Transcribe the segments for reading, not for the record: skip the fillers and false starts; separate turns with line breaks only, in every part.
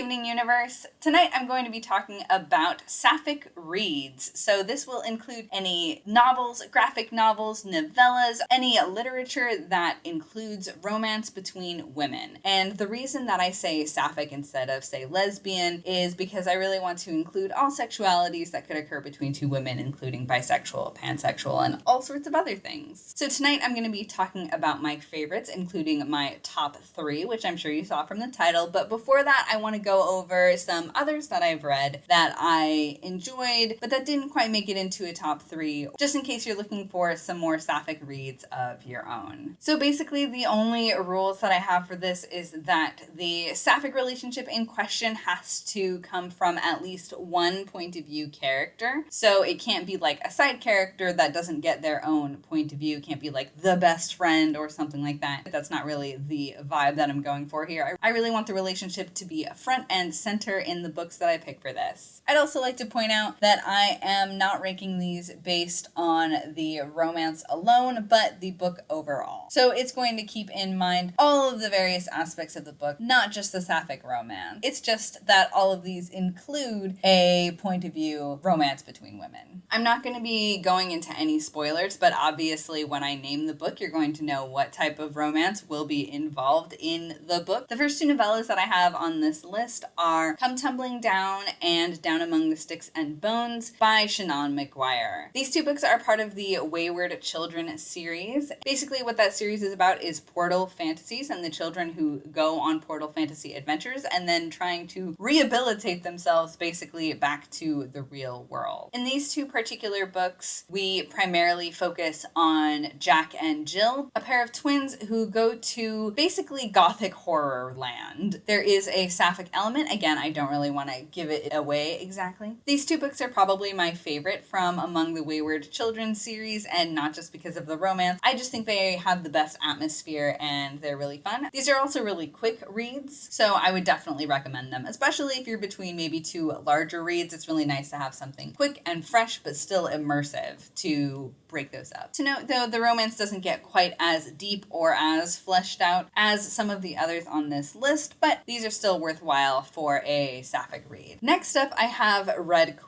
Awakening universe. Tonight I'm going to be talking about sapphic reads. So this will include any novels, graphic novels, novellas, any literature that includes romance between women. And the reason that I say sapphic instead of say lesbian is because I really want to include all sexualities that could occur between two women, including bisexual, pansexual, and all sorts of other things. So tonight I'm going to be talking about my favorites, including my top 3, which I'm sure you saw from the title. But before that, I want to go over some others that I've read that I enjoyed, but that didn't quite make it into a top 3, just in case you're looking for some more sapphic reads of your own. So basically, the only rules that I have for this is that the sapphic relationship in question has to come from at least one point of view character. So it can't be like a side character that doesn't get their own point of view. It can't be like the best friend or something like that. That's not really the vibe that I'm going for here. I really want the relationship to be front and center in the books that I pick for this. I'd also like to point out that I am not ranking these based on the romance alone, but the book overall. So it's going to keep in mind all of the various aspects of the book, not just the sapphic romance. It's just that all of these include a point of view romance between women. I'm not going to be going into any spoilers, but obviously when I name the book, you're going to know what type of romance will be involved in the book. The first 2 novellas that I have on this list are Come Tumbling Down and Down Among the Sticks and Bones by Shannon McGuire. These 2 books are part of the Wayward Children series. Basically what that series is about is portal fantasies and the children who go on portal fantasy adventures and then trying to rehabilitate themselves basically back to the real world. In these 2 particular books, we primarily focus on Jack and Jill, a pair of twins who go to basically gothic horror land. There is a sapphic element. Again, I don't really want to give it away exactly. These 2 books are probably my favorite from among the Wayward Children series, and not just because of the romance. I just think they have the best atmosphere and they're really fun. These are also really quick reads, so I would definitely recommend them, especially if you're between maybe 2 larger reads. It's really nice to have something quick and fresh, but still immersive to break those up. To note though, the romance doesn't get quite as deep or as fleshed out as some of the others on this list, but these are still worthwhile for a sapphic read. Next up, I have Roadqueen.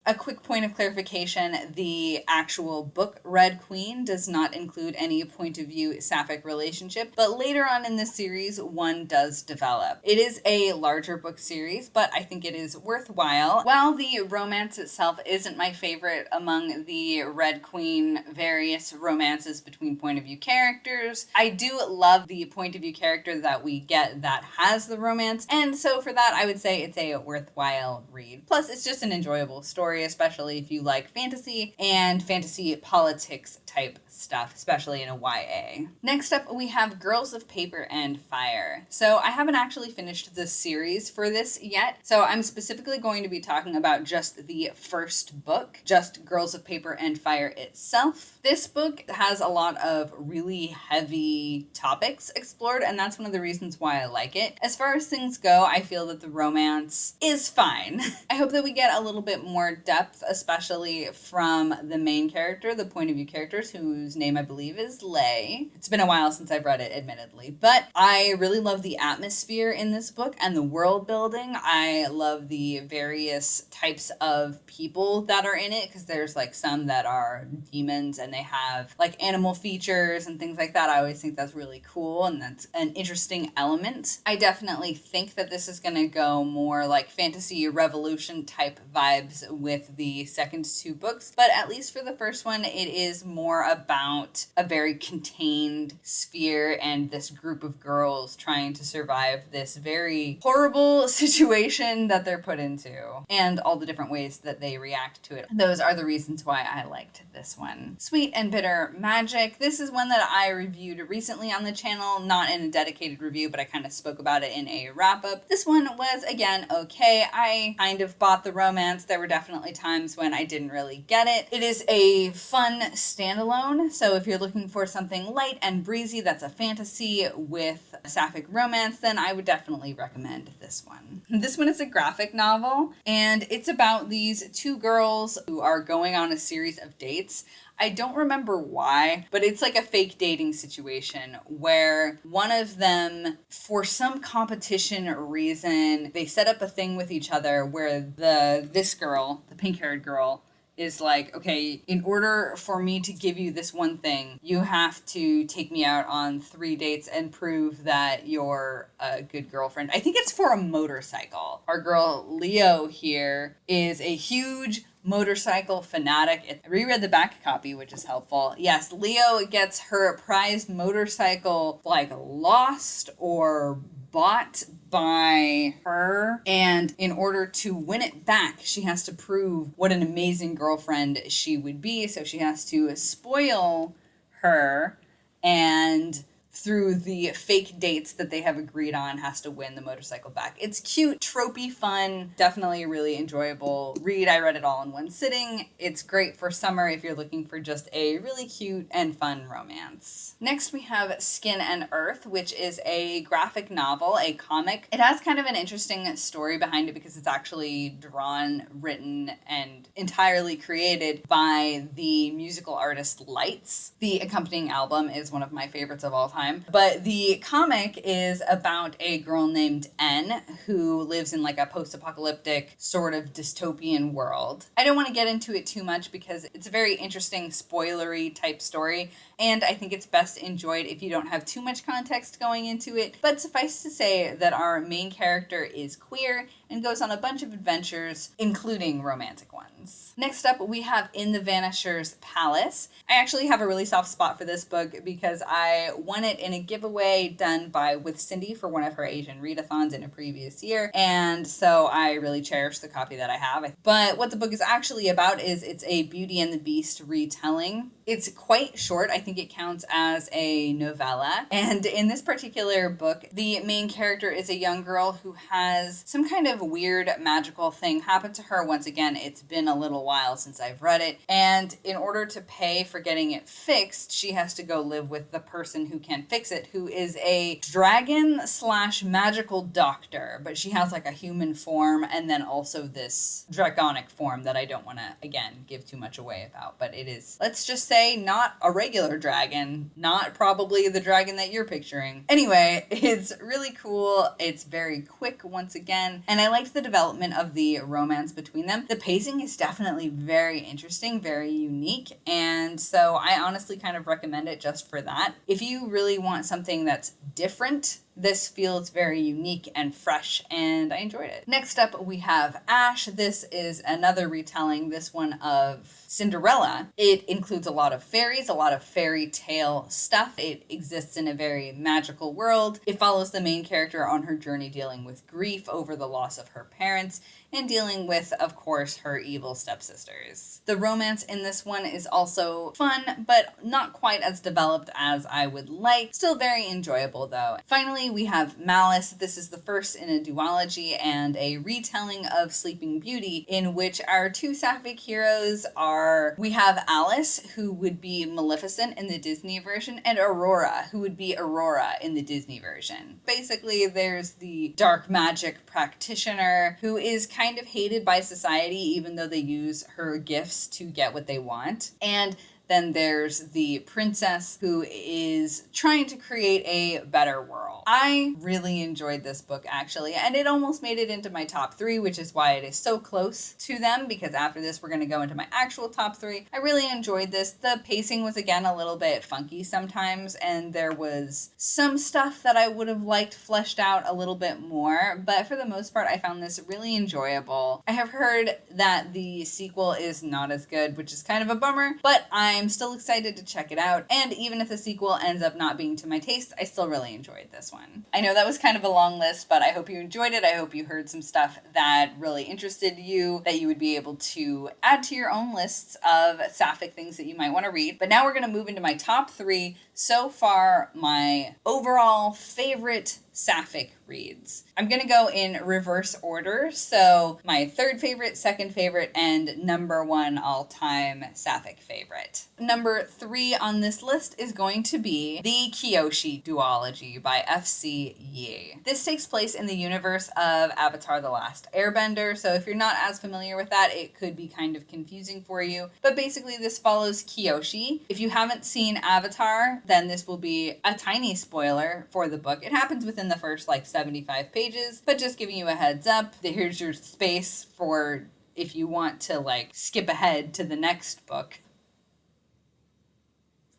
A quick point of clarification, the actual book Roadqueen does not include any point of view sapphic relationship, but later on in this series, one does develop. It is a larger book series, but I think it is worthwhile. While the romance itself isn't my favorite among the Roadqueen various romances between point of view characters, I do love the point of view character that we get that has the romance, and so for that I would say it's a worthwhile read. Plus it's just an enjoyable story, especially if you like fantasy and fantasy politics type stuff, especially in a YA. Next up, we have Girls of Paper and Fire. So I haven't actually finished the series for this yet, so I'm specifically going to be talking about just the first book, just Girls of Paper and Fire itself. This book has a lot of really heavy topics explored, and that's one of the reasons why I like it. As far as things go, I feel that the romance is fine. I hope that we get a little bit more depth, especially from the main character, the point of view characters, whose name I believe is Lay. It's been a while since I've read it, admittedly, but I really love the atmosphere in this book and the world building. I love the various types of people that are in it, because there's like some that are demons and they have like animal features and things like that. I always think that's really cool and that's an interesting element. I definitely think that this is going to go more like fantasy revolution type vibes with the second 2 books, but at least for the first one, it is more about a very contained sphere and this group of girls trying to survive this very horrible situation that they're put into, and all the different ways that they react to it. Those are the reasons why I liked this one. Sweet and Bitter Magic. This is one that I reviewed recently on the channel, not in a dedicated review, but I kind of spoke about it in a wrap-up. This one was, again, okay. I kind of bought the romance. There were definitely times when I didn't really get it. It is a fun standalone, so if you're looking for something light and breezy that's a fantasy with sapphic romance, then I would definitely recommend this one. This one is a graphic novel, and it's about these 2 girls who are going on a series of dates. I don't remember why, but it's like a fake dating situation where one of them, for some competition reason, they set up a thing with each other where this girl, the pink-haired girl, is like, okay, in order for me to give you this one thing, you have to take me out on 3 dates and prove that you're a good girlfriend. I think it's for a motorcycle. Our girl Leo here is a huge motorcycle fanatic. I reread the back copy, which is helpful. Yes, Leo gets her prized motorcycle like lost or bought by her, and in order to win it back, she has to prove what an amazing girlfriend she would be. So she has to spoil her, and through the fake dates that they have agreed on, has to win the motorcycle back. It's cute, tropey, fun, definitely a really enjoyable read. I read it all in one sitting. It's great for summer if you're looking for just a really cute and fun romance. Next we have Skin and Earth, which is a graphic novel, a comic. It has kind of an interesting story behind it because it's actually drawn, written, and entirely created by the musical artist Lights. The accompanying album is one of my favorites of all time. But the comic is about a girl named N who lives in like a post-apocalyptic sort of dystopian world. I don't want to get into it too much because it's a very interesting spoilery type story, and I think it's best enjoyed if you don't have too much context going into it. But suffice to say that our main character is queer and goes on a bunch of adventures, including romantic ones. Next up, we have In the Vanishers Palace. I actually have a really soft spot for this book because I won it in a giveaway done with Cindy for one of her Asian readathons in a previous year, and so I really cherish the copy that I have. But what the book is actually about is it's a Beauty and the Beast retelling. It's quite short. I think it counts as a novella, and in this particular book, the main character is a young girl who has some kind of weird magical thing happen to her. Once again, it's been a little while since I've read it, and in order to pay for getting it fixed, she has to go live with the person who can fix it, who is a dragon slash magical doctor, but she has like a human form and then also this draconic form that I don't want to, again, give too much away about, but it is, let's just say, not a regular dragon, not probably the dragon that you're picturing. Anyway, it's really cool. It's very quick once again, and I liked the development of the romance between them. The pacing is definitely very interesting, very unique, and so I honestly kind of recommend it just for that. If you really want something that's different, this feels very unique and fresh, and I enjoyed it. Next up, we have Ash. This is another retelling, this one of Cinderella. It includes a lot of fairies, a lot of fairy tale stuff. It exists in a very magical world. It follows the main character on her journey dealing with grief over the loss of her parents and dealing with, of course, her evil stepsisters. The romance in this one is also fun, but not quite as developed as I would like. Still very enjoyable, though. Finally, we have Malice. This is the first in a duology and a retelling of Sleeping Beauty, in which our two sapphic heroes are, we have Alice, who would be Maleficent in the Disney version, and Aurora, who would be Aurora in the Disney version. Basically, there's the dark magic practitioner who is kind of hated by society, even though they use her gifts to get what they want. And then there's the princess who is trying to create a better world. I really enjoyed this book, actually, and it almost made it into my top 3, which is why it is so close to them, because after this we're going to go into my actual top 3. I really enjoyed this. The pacing was, again, a little bit funky sometimes, and there was some stuff that I would have liked fleshed out a little bit more, but for the most part I found this really enjoyable. I have heard that the sequel is not as good, which is kind of a bummer, but I'm still excited to check it out, and even if the sequel ends up not being to my taste, I still really enjoyed this one. I know that was kind of a long list, but I hope you enjoyed it. I hope you heard some stuff that really interested you, that you would be able to add to your own lists of sapphic things that you might want to read. But now we're going to move into my top 3. So far, my overall favorite sapphic reads. I'm going to go in reverse order. So my third favorite, second favorite, and number one all-time Sapphic favorite. Number 3 on this list is going to be the Kyoshi Duology by F.C. Yee. This takes place in the universe of Avatar: The Last Airbender, so if you're not as familiar with that, it could be kind of confusing for you. But basically, this follows Kyoshi. If you haven't seen Avatar, then this will be a tiny spoiler for the book. It happens within the first 75 pages, but just giving you a heads up, here's your space for if you want to skip ahead to the next book.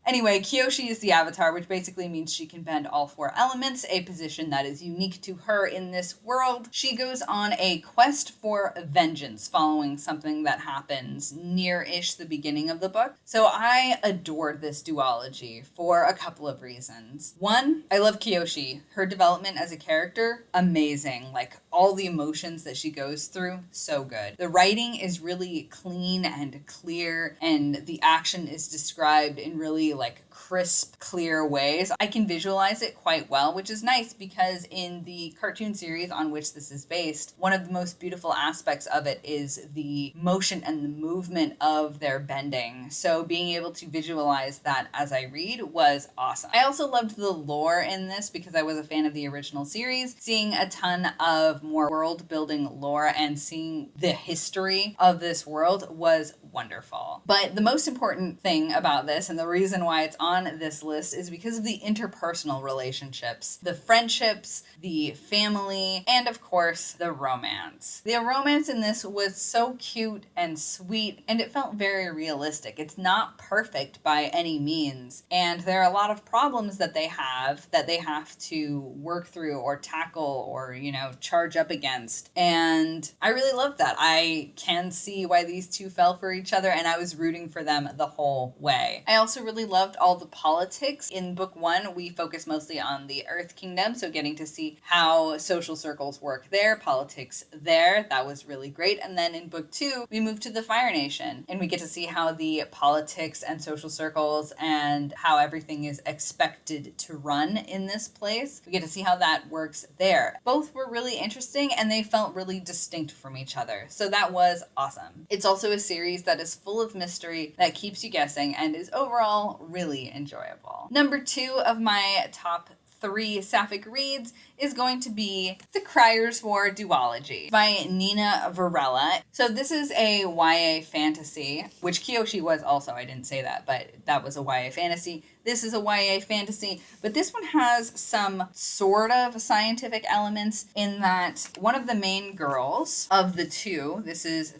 Anyway, Kyoshi is the avatar, which basically means she can bend all 4 elements, a position that is unique to her in this world. She goes on a quest for vengeance following something that happens near-ish the beginning of the book. So I adored this duology for a couple of reasons. One, I love Kyoshi. Her development as a character, amazing. All the emotions that she goes through, so good. The writing is really clean and clear, and the action is described in really crisp, clear ways. I can visualize it quite well, which is nice because in the cartoon series on which this is based, one of the most beautiful aspects of it is the motion and the movement of their bending. So being able to visualize that as I read was awesome. I also loved the lore in this because I was a fan of the original series. Seeing a ton of more world building lore and seeing the history of this world was wonderful. But the most important thing about this, and the reason why it's on this list, is because of the interpersonal relationships, the friendships, the family, and of course, the romance. The romance in this was so cute and sweet, and it felt very realistic. It's not perfect by any means, and there are a lot of problems that they have to work through or tackle or, charge up against. And I really love that. I can see why these two fell for each other, and I was rooting for them the whole way. I also really loved all the politics. In book 1, we focus mostly on the Earth Kingdom, so getting to see how social circles work there, politics there, that was really great. And then in book 2, we move to the Fire Nation, and we get to see how the politics and social circles and how everything is expected to run in this place. We get to see how that works there. Both were really interesting, and they felt really distinct from each other, so that was awesome. It's also a series that is full of mystery that keeps you guessing and is overall really enjoyable. Number 2 of my top 3 Sapphic reads is going to be The Crier's War Duology by Nina Varela. So this is a YA fantasy, which Kyoshi was also, I didn't say that, but that was a YA fantasy. This is a YA fantasy, but this one has some sort of scientific elements in that one of the main girls of the two,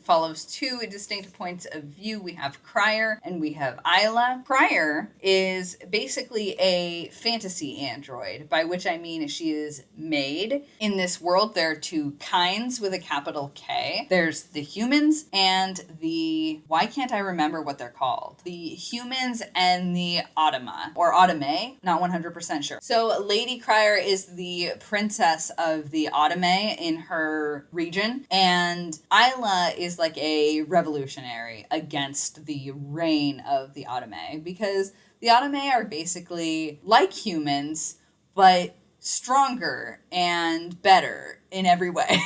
follows 2 distinct points of view. We have Crier and we have Isla. Crier is basically a fantasy android, by which I mean she is made. In this world, there are 2 kinds with a capital K. There's the humans and why can't I remember what they're called? The humans and the Automa. Or Autome, not 100% sure. So Lady Crier is the princess of the Autome in her region, and Isla is a revolutionary against the reign of the Autome, because the Autome are basically like humans, but stronger and better in every way.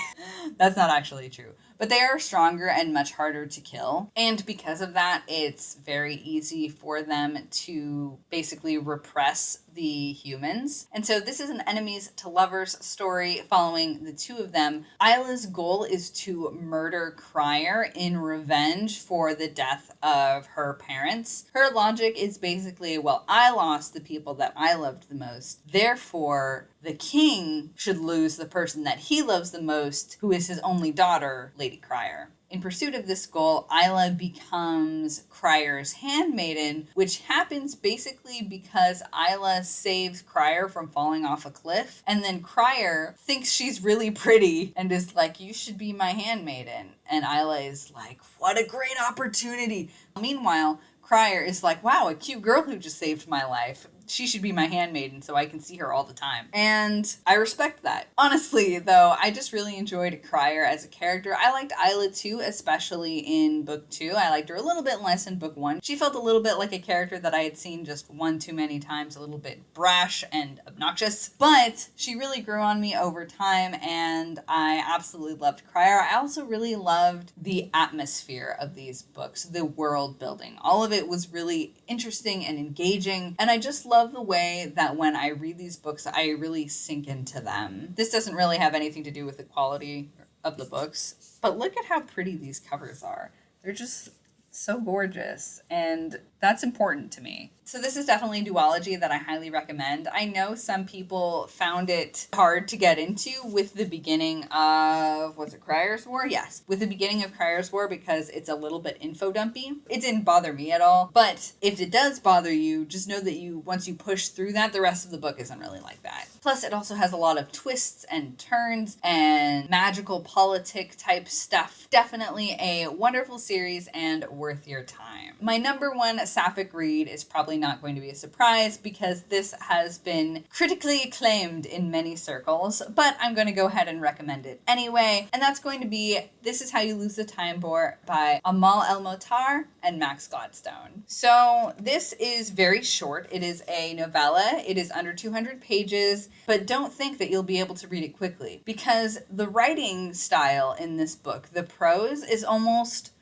That's not actually true. But they are stronger and much harder to kill. And because of that, it's very easy for them to basically repress the humans. And so this is an enemies to lovers story following the 2 of them. Isla's goal is to murder Crier in revenge for the death of her parents. Her logic is basically, well, I lost the people that I loved the most. Therefore, the king should lose the person that he loves the most, who is his only daughter, Lady Crier. In pursuit of this goal, Isla becomes Crier's handmaiden, which happens basically because Isla saves Crier from falling off a cliff, and then Crier thinks she's really pretty and is like, you should be my handmaiden. And Isla is like, what a great opportunity. Meanwhile, Crier is like, wow, a cute girl who just saved my life. she should be my handmaiden so I can see her all the time. And I respect that. Honestly, though, I just really enjoyed Crier as a character. I liked Isla too, especially in book 2. I liked her a little bit less in book 1. She felt a little bit like a character that I had seen just one too many times, a little bit brash and obnoxious. But she really grew on me over time, and I absolutely loved Crier. I also really loved the atmosphere of these books, the world building. All of it was really interesting and engaging, and I just love the way that when I read these books, I really sink into them. This doesn't really have anything to do with the quality of the books, but look at how pretty these covers are. They're just so gorgeous, and that's important to me. So this is definitely a duology that I highly recommend. I know some people found it hard to get into with the beginning of, was it Crier's War? Yes, with the beginning of Crier's War, because it's a little bit info dumpy. It didn't bother me at all, but if it does bother you, just know that once you push through that, the rest of the book isn't really like that. Plus, it also has a lot of twists and turns and magical politic type stuff. Definitely a wonderful series and worth your time. My number 1 Sapphic read is probably not going to be a surprise because this has been critically acclaimed in many circles, but I'm going to go ahead and recommend it anyway, and that's going to be This Is How You Lose the Time by Amal El-Mohtar and Max Gladstone. So this is very short. It is a novella. It is under 200 pages, but don't think that you'll be able to read it quickly because the writing style in this book, the prose, is almost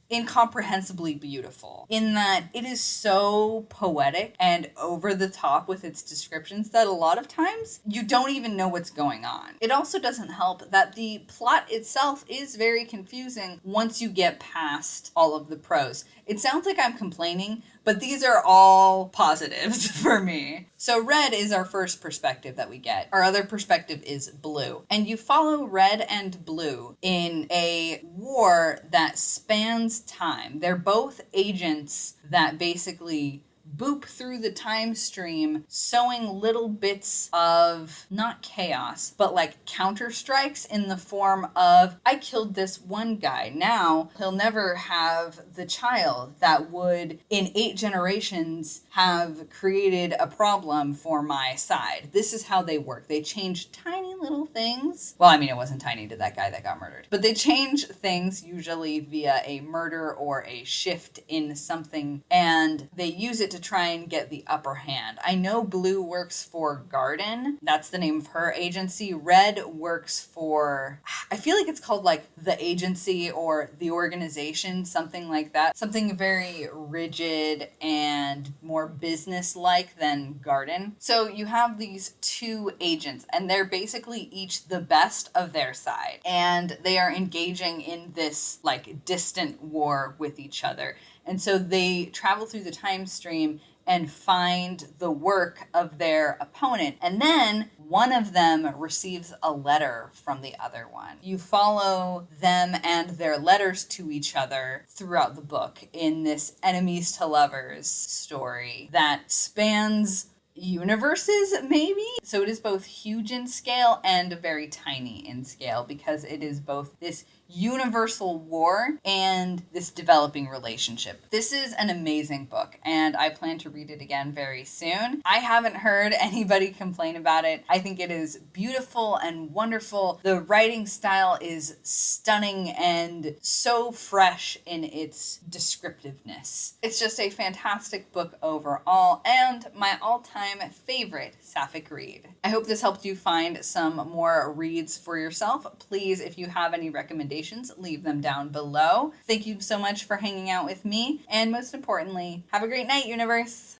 incomprehensibly beautiful in that it is so poetic and over the top with its descriptions that a lot of times you don't even know what's going on. It also doesn't help that the plot itself is very confusing once you get past all of the prose. It sounds like I'm complaining, but these are all positives for me. So red is our first perspective that we get. Our other perspective is blue. And you follow red and blue in a war that spans time. They're both agents that basically boop through the time stream, sowing little bits of, not chaos, but like counter strikes in the form of, I killed this one guy. Now he'll never have the child that would, in 8 generations, have created a problem for my side. This is how they work. They change tiny little things. Well, I mean, it wasn't tiny to that guy that got murdered, but they change things usually via a murder or a shift in something, and they use it to try and get the upper hand. I know blue works for Garden. That's the name of her agency. Red works for, I feel like it's called like the agency or the organization, something like that. Something very rigid and more business-like than Garden. So you have these 2 agents, and they're basically each the best of their side. And they are engaging in this like distant war with each other. And so they travel through the time stream and find the work of their opponent. And then one of them receives a letter from the other one. You follow them and their letters to each other throughout the book in this enemies to lovers story that spans universes, maybe? So it is both huge in scale and very tiny in scale because it is both this universal war and this developing relationship. This is an amazing book, and I plan to read it again very soon. I haven't heard anybody complain about it. I think it is beautiful and wonderful. The writing style is stunning and so fresh in its descriptiveness. It's just a fantastic book overall, and my all-time favorite Sapphic read. I hope this helped you find some more reads for yourself. Please, if you have any recommendations, leave them down below. Thank you so much for hanging out with me, and most importantly, have a great night, universe!